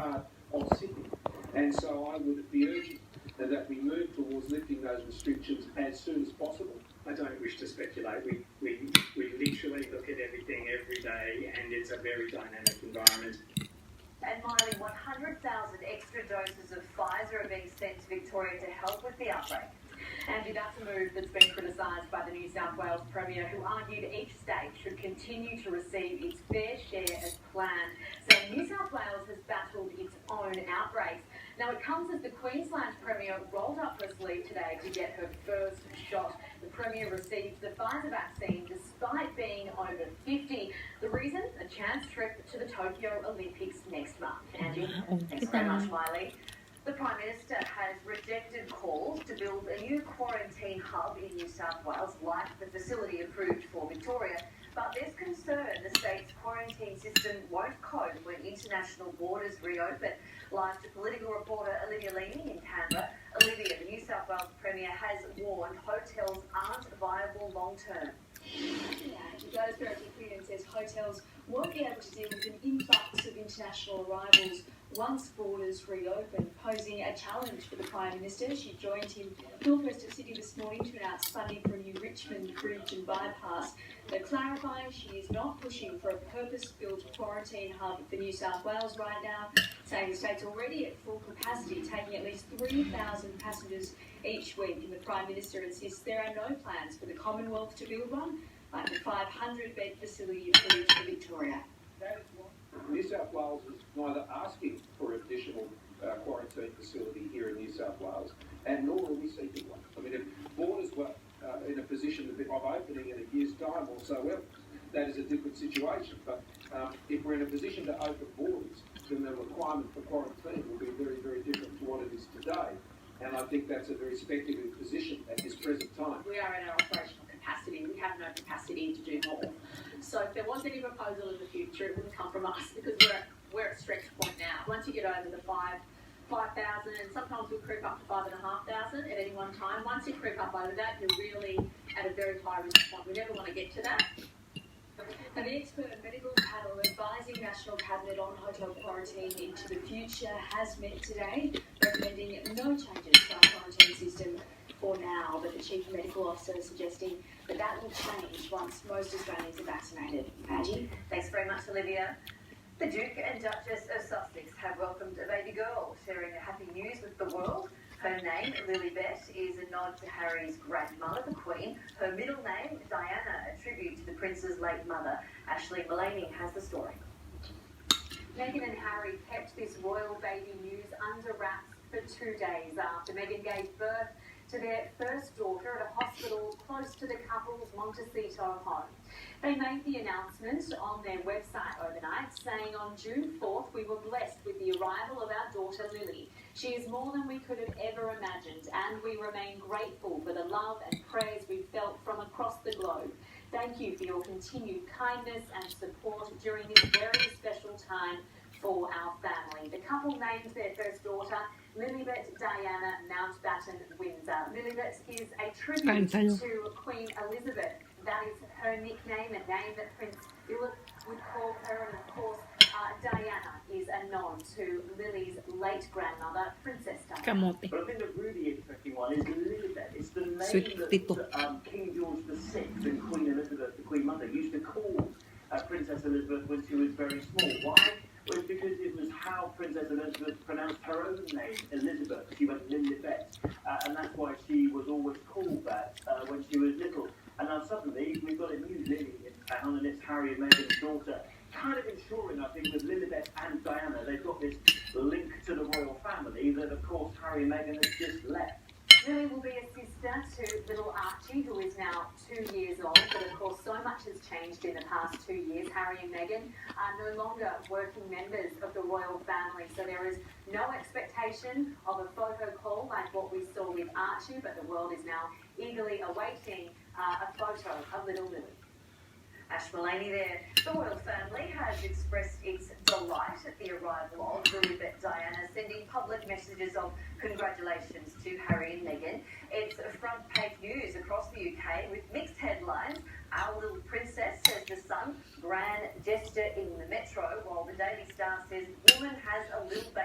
part of Sydney. And so I would be urging that we move towards lifting those restrictions as soon as possible. I don't wish to speculate. We literally look at everything every day, and it's a very dynamic environment. And Miley, 100,000 extra doses of Pfizer are being sent to Victoria to help with the outbreak. Angie, that's a move that's been criticised by the New South Wales Premier, who argued each state should continue to receive its fair share as planned, saying New South Wales has battled its own outbreaks. Now, it comes as the Queensland Premier rolled up her sleeve today to get her first shot. The Premier received the Pfizer vaccine despite being over 50. The reason? A chance trip to the Tokyo Olympics next month. Angie, thanks very much, Miley. The Prime Minister has rejected calls to build a new quarantine hub in New South Wales, like the facility approved for Victoria. But there's concern the state's quarantine system won't cope when international borders reopen. Live to political reporter Olivia Leaney in Canberra. Olivia, the New South Wales Premier has warned hotels aren't viable long term. Yeah, goes very quickly and says hotels won't be able to deal with an influx of international arrivals once borders reopen, posing a challenge for the Prime Minister. She joined him northwest of Sydney this morning to announce funding for a new Richmond Bridge and bypass. But clarifying she is not pushing for a purpose-built quarantine hub for New South Wales right now, saying the state's already at full capacity, taking at least 3,000 passengers each week. And the Prime Minister insists there are no plans for the Commonwealth to build one, like the 500-bed facility approved for Victoria. New South Wales is neither asking for an additional quarantine facility here in New South Wales, and nor are we seeking one. I mean, if borders were in a position of opening in a year's time or so, well, that is a different situation. But if we're in a position to open borders, then the requirement for quarantine will be very, very different to what it is today. And I think that's a very speculative position at this present time. We are at our operational capacity. We have no capacity to do more. So if there was any proposal in the future, it wouldn't come from us, because we're at stretch point now. Once you get over the 5,000, and sometimes we creep up to 5,500 at any one time. Once you creep up over that, you're really at a very high risk point. We never want to get to that. And the expert medical panel advising National Cabinet on hotel quarantine into the future has met today, recommending no changes to our quarantine system for now, but the Chief Medical Officer is suggesting that will change once most Australians are vaccinated. Angie? Thanks very much, Olivia. The Duke and Duchess of Sussex have welcomed a baby girl, sharing the happy news with the world. Her name, Lilibet, is a nod to Harry's grandmother, the Queen. Her middle name, Diana, a tribute to the Prince's late mother. Ashley Mullaney has the story. Meghan and Harry kept this royal baby news under wraps for 2 days after Meghan gave birth to their first daughter at a hospital close to the couple's Montecito home. They made the announcement on their website overnight, saying on June 4th, we were blessed with the arrival of our daughter Lily. She is more than we could have ever imagined, and we remain grateful for the love and prayers we've felt from across the globe. Thank you for your continued kindness and support during this very special time for our family. The couple named their first daughter Lilibet Diana Mountbatten Windsor. Lilibet is a tribute to Queen Elizabeth. That is her nickname, a name that Prince Philip would call her, and of course Diana is a nod to Lily's late grandmother, Princess Diana. But I think the really interesting one is Lilibet. It's the name that King George VI and Queen Elizabeth, the Queen Mother, used to call Princess Elizabeth when she was very small. Why? Well, it's because it was how Princess Elizabeth pronounced her own name, Elizabeth. She went Lilibet, and that's why she was always called that when she was little. And now suddenly we've got a new Lily in town, and it's Harry and Meghan's daughter. Kind of ensuring, I think, with Lilibet and Diana, they've got this link to the royal family that, of course, Harry and Meghan have just left. Lily will be a sister to little Archie, who is now 2 years old, but of course so much has changed in the past 2 years. Harry and Meghan are no longer working members of the royal family, so there is no expectation of a photo call like what we saw with Archie, but the world is now eagerly awaiting a photo of little Lily. Ash Mullaney there. The royal family has expressed its delight at the arrival of Lilibet Diana, sending public messages of congratulations to Harry and Meghan. It's front page news across the UK with mixed headlines. Our little princess, says the Sun, grand gesture in the Metro, while the Daily Star says woman has a little baby.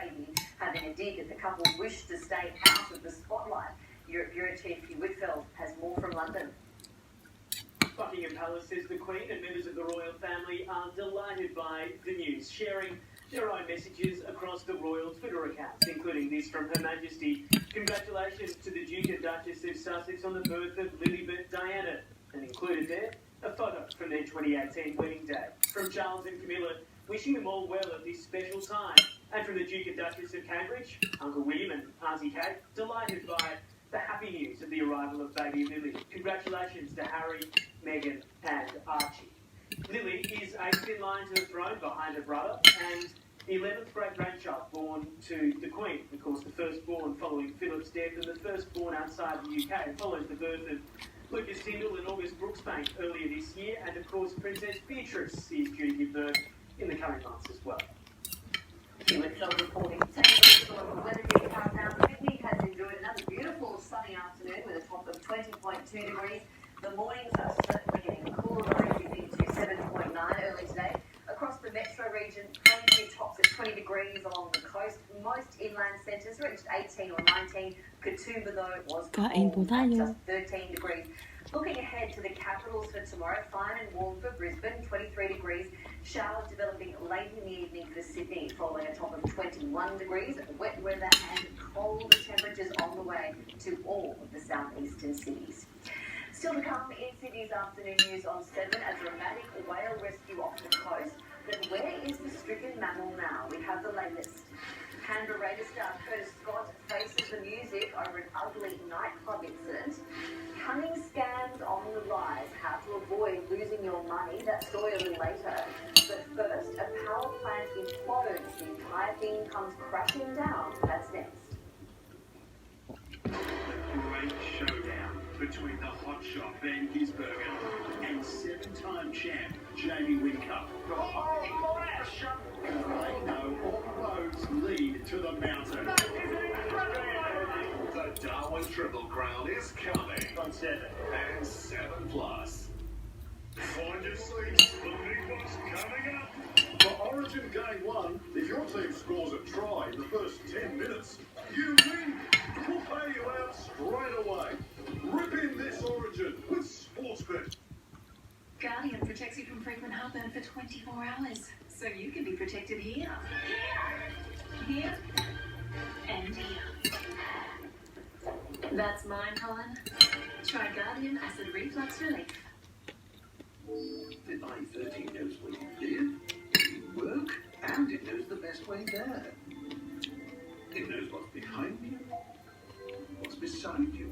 having a dig at the couple's wish to stay out of the spotlight. Europe Bureau Chief Hugh Whitfield has more from London. Buckingham Palace says the Queen and members of the royal family are delighted by the news, sharing their own messages across the royal Twitter accounts, including this from Her Majesty. Congratulations to the Duke and Duchess of Sussex on the birth of Lilibet Diana, and included there a photo from their 2018 wedding day. From Charles and Camilla, wishing them all well at this special time. And from the Duke and Duchess of Cambridge, Uncle William and Auntie Kate, delighted by the happy news of the arrival of baby Lily. Congratulations to Harry, Meghan and Archie. Lily is eighth in line to the throne behind her brother and the 11th great-grandchild born to the Queen. Of course, the firstborn following Philip's death and the firstborn outside the UK. Follows the birth of Lucas Tindall and August Brooksbank earlier this year, and of course Princess Beatrice is due to give birth in the coming months as well. Hugh Whitfield reporting. Taking a look at the weather here in Countdown. Sydney has enjoyed another beautiful sunny afternoon with a top of 20.2 degrees. The mornings are certainly getting cooler, rising to 7.9 early today. Across the metro region, plenty of tops at 20 degrees along the coast. Most inland centres reached 18 or 19. Katoomba, though, was cold at just 13 degrees. Looking ahead to the capitals for tomorrow, fine and warm for Brisbane, 23 degrees. Showers developing late in the evening for Sydney, following a top of 21 degrees. Wet weather and cold temperatures on the way to all of the southeastern cities. Still to come in Sydney's afternoon news on 7, a dramatic whale rescue off the coast. But where is the stricken mammal now? We have the latest. Canberra Raiders star Curtis Scott faces the music over an ugly nightclub incident. Cunning scams on the rise. How to avoid losing your money. That story a little later. But first, a power plant implodes. The entire thing comes crashing down. That's next. Great showdown between the hotshot Ben Gisberger and seven-time champ Jamie Whincup. They know all roads lead to the mountain. The Darwin Triple Crown is coming on 7 and 7+. Find your seats, the big one's coming up. For Origin Game 1, if your team scores a try in the first 10 minutes, you win. We'll pay you out straight away. Rip in this Origin with Sportsbet. Guardian protects you from frequent heartburn for 24 hours, so you can be protected here, here, and here. That's mine, Colin. Try Guardian Acid Reflux Relief. The i13 knows what you did, you work, and it knows the best way there. It knows what's behind you, what's beside you,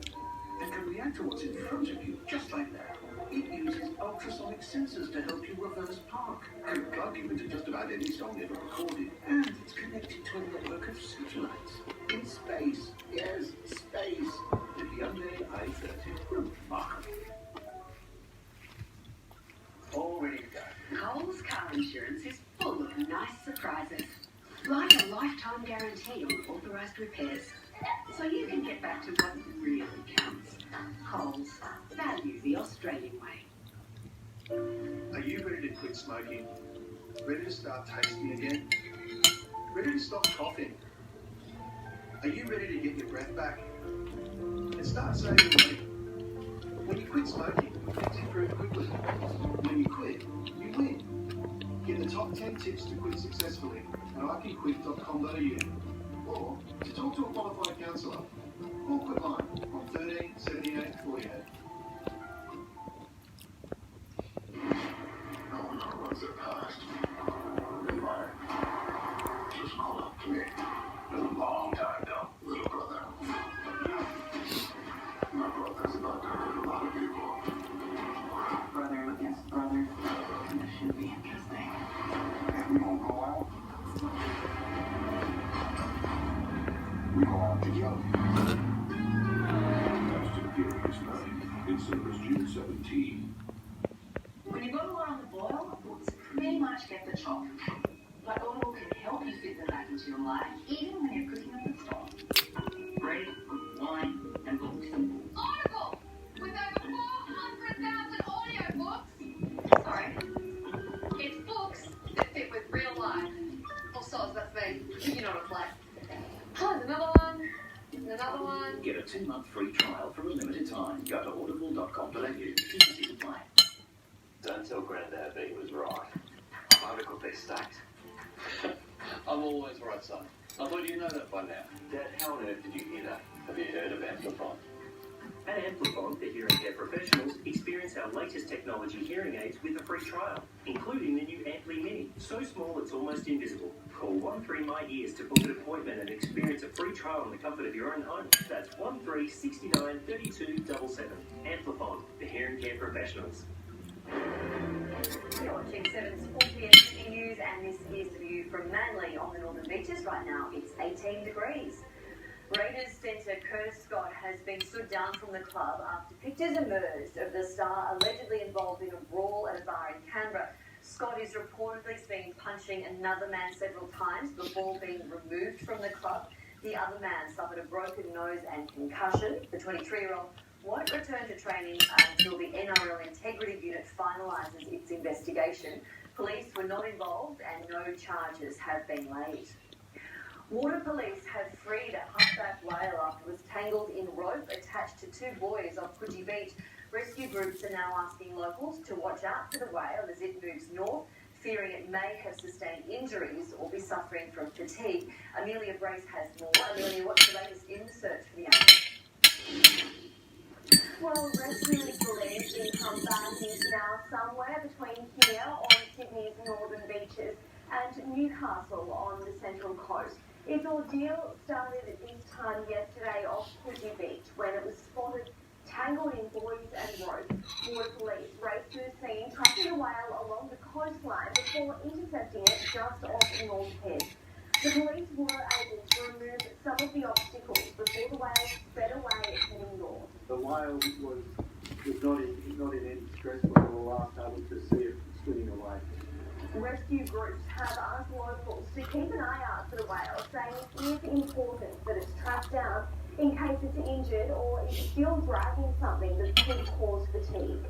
and can react to what's in front of you, just like that. It uses ultrasonic sensors to help you reverse park. Can plug you into just about any song ever recorded. And it's connected to a network of satellites. In space. Yes, space. With the Hyundai i30. Remarkable. All ready to go. Coles Car Insurance is full of nice surprises, like a lifetime guarantee on authorised repairs, so you can get back to what really counts. Coles, value the Australian way. Are you ready to quit smoking? Ready to start tasting again? Ready to stop coughing? Are you ready to get your breath back? And start saving money? When you quit smoking, things improve quickly. When you quit, you win. Get the top 10 tips to quit successfully at icanquit.com.au or to talk to a qualified counsellor. Or quit line on 13 78 48. No one runs their past. In mine. Just call up to me. Been a long time now, little brother. My brother's about to hurt a lot of people. Brother, yes, brother. This should be interesting. We gonna go out? We go out together. Fast and Furious 9 in service June 17. When you've got a lot on the boil, books pretty much get the job. But Audible can help you fit them back into your life, even when you're cooking up the stove. Bread, wine, and books. Audible! With over 400,000 audiobooks! Sorry. It's books that fit with real life. Or so that's me. You know what it's like. a 2-month free trial for a limited time. Go to audible.com.au. Apply. Don't tell Grandad that he was right. I've overcooked these steaks. I'm always right, son. I thought you know that by now. Dad, how on earth did you hear that? Have you heard of Amplifon? At Amplifon, the hearing care professionals, experience our latest technology hearing aids with a free trial, including the new Ampli Mini, so small it's almost invisible. Call 13MyEars to book an appointment and experience a free trial in the comfort of your own home. That's 1369 3277. Amplifon, the hearing care professionals. You're watching 7's 4pm Sydney News, and this is the view from Manly on the Northern Beaches. Right now it's 18 degrees. Raiders centre Curtis Scott has been stood down from the club after pictures emerged of the star allegedly involved in a brawl at a bar in Canberra. Scott is reportedly seen punching another man several times before being removed from the club. The other man suffered a broken nose and concussion. The 23-year-old won't return to training until the NRL Integrity Unit finalises its investigation. Police were not involved and no charges have been laid. Water police have freed a humpback whale after it was tangled in rope attached to 2 buoys off Coogee Beach. Rescue groups are now asking locals to watch out for the whale as it moves north, fearing it may have sustained injuries or be suffering from fatigue. Amelia Brace has more. Amelia, what's the latest in the search for the animal? Well, rescuers believe the humpback is now somewhere between here on Sydney's northern beaches and Newcastle on the central coast. Its ordeal started at this time yesterday off Coogee Beach when it was spotted tangled in buoys and rope. Water police raced to the scene, tracking the whale along the coastline before intercepting it just off North Head. The police were able to remove some of the obstacles before the whale sped away heading north. The whale was not in any distress when we were last able to see it swimming away. Rescue groups have asked locals to keep an eye out for the whale, saying it is important that it's tracked down in case it's injured or is still dragging something that could cause fatigue.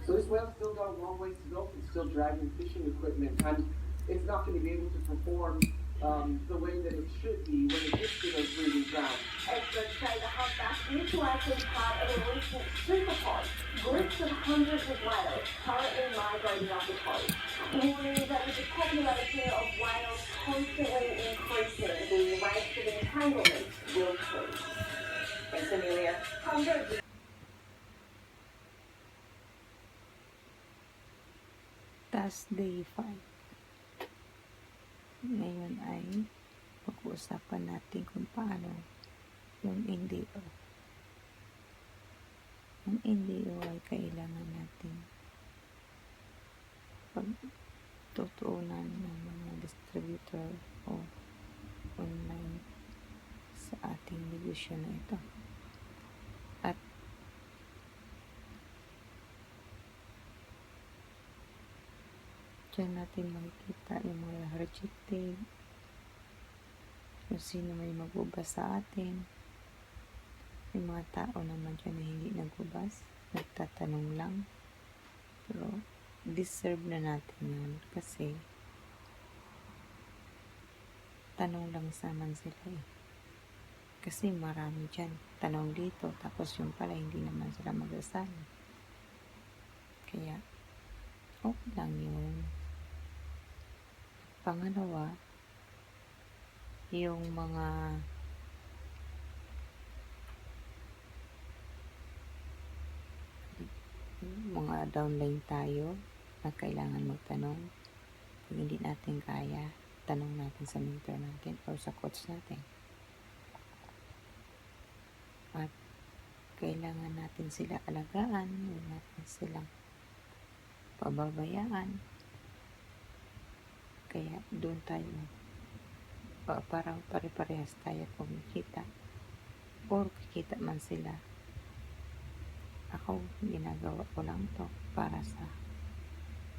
So this whale's still got a long ways to go. It's still dragging fishing equipment, and it's not going to be able to perform the way that it should be when it gets to those breeding grounds. Experts say the humpback is likely part of a recent superpod. Groups of hundreds of whales currently migrating up the coast, warning that with the population of whales constantly increasing, the rates of entanglement will increase. Thanks, Amelia. Hundreds. Task Day 5. Ngayon ay pag-uusapan natin kung paano yung NDO. Ang NDO ay kailangan natin pagtutuunan ng mga distributor o online sa ating negosyo na ito. At dyan natin makikita yung mga rejected, kung sino may magbubas sa atin. Yung mga tao naman dyan na hindi nagbubas, nagtatanong lang. Pero deserve na natin yan kasi tanong lang naman sila eh. Kasi marami dyan, tanong dito, tapos yung pala hindi naman sila magsasabi. Kaya okay lang yun. Pangalawa, yung mga downline tayo na kailangan magtanong. Kung hindi natin kaya, tanong natin sa mentor natin o sa coach natin. At kailangan natin sila alagaan, huwag natin silang pababayaan. Kaya doon tayo parang pare-parehas tayo kumikita or kikita man sila. Ako ginagawa ko lang to para sa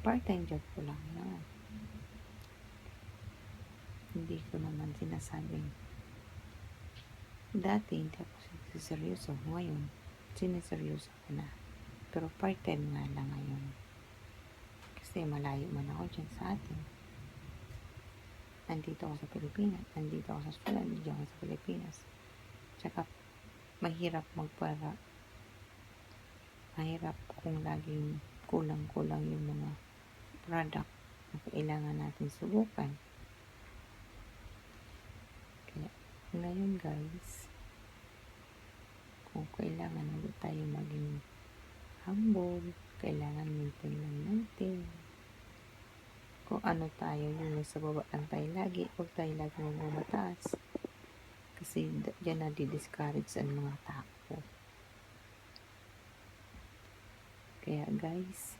part-time job ko lang yun. Hindi ko naman sinasabing dati hindi ako seryoso, ngayon siniseryoso ko na, pero part-time nga lang ngayon kasi malayo man ako dyan sa atin. Nandito ako sa Pilipinas, nandito ako sa Australia, nandito ako sa Pilipinas. Tsaka mahirap mahirap kung laging kulang-kulang yung mga product na kailangan natin subukan. Kaya ngayon guys, kung kailangan na tayo maging humble, kailangan maintain lang natin kung ano tayo, yung sa baba lang tayo lagi, huwag tayo lagi mataas kasi dyan na di-discourage ang mga tao. Kaya guys,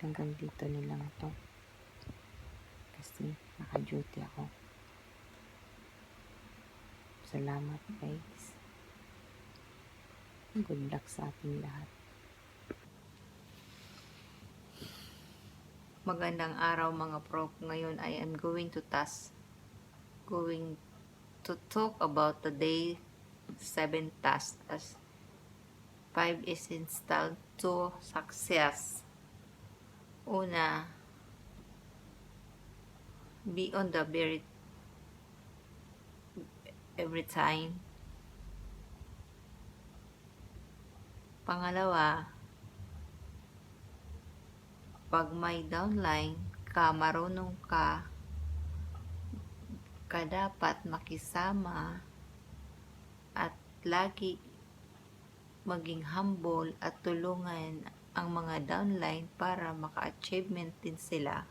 hanggang dito na lang to kasi naka-duty ako. Salamat guys. Good luck sa ating lahat. Magandang araw mga prof. Ngayon I am going to talk about the day 7 tasks as 5 essential to success. Una, be on the every time. Pangalawa, pag may downline ka, marunong ka dapat makisama at lagi maging humble at tulungan ang mga downline para maka-achievement din sila.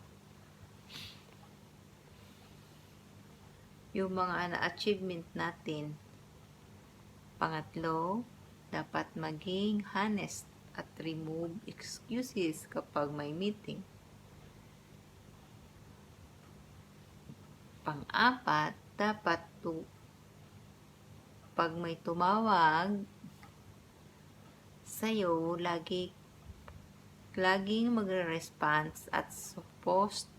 Yung mga na-achievement natin. Pangatlo, dapat maging honest at remove excuses kapag may meeting. Pang-apat, dapat pag may tumawag sa'yo, laging magre-response at supposed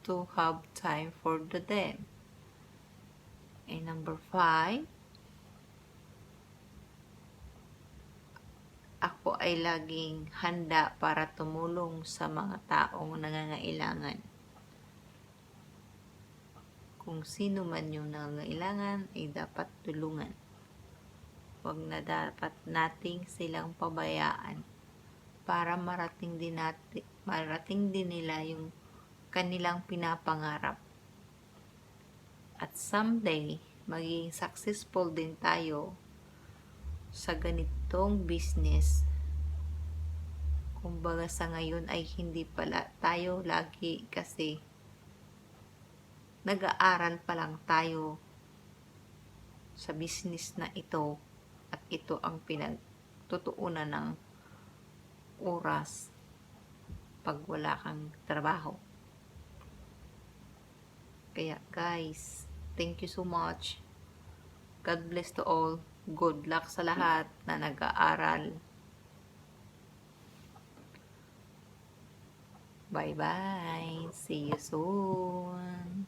to have time for them. And number 5, ako ay laging handa para tumulong sa mga taong nangangailangan. Kung sino man yung nangangailangan ay dapat tulungan. Huwag na dapat nating silang pabayaan para marating din nila yung kanilang pinapangarap. At someday, magiging successful din tayo sa ganitong business. Kumbaga sa ngayon ay hindi pala tayo lagi kasi nag-aaral pa lang tayo sa business na ito at ito ang pinagtutuunan ng oras pag wala kang trabaho. Kaya guys, thank you so much. God bless to all. Good luck sa lahat na nag-aaral. Bye-bye. See you soon.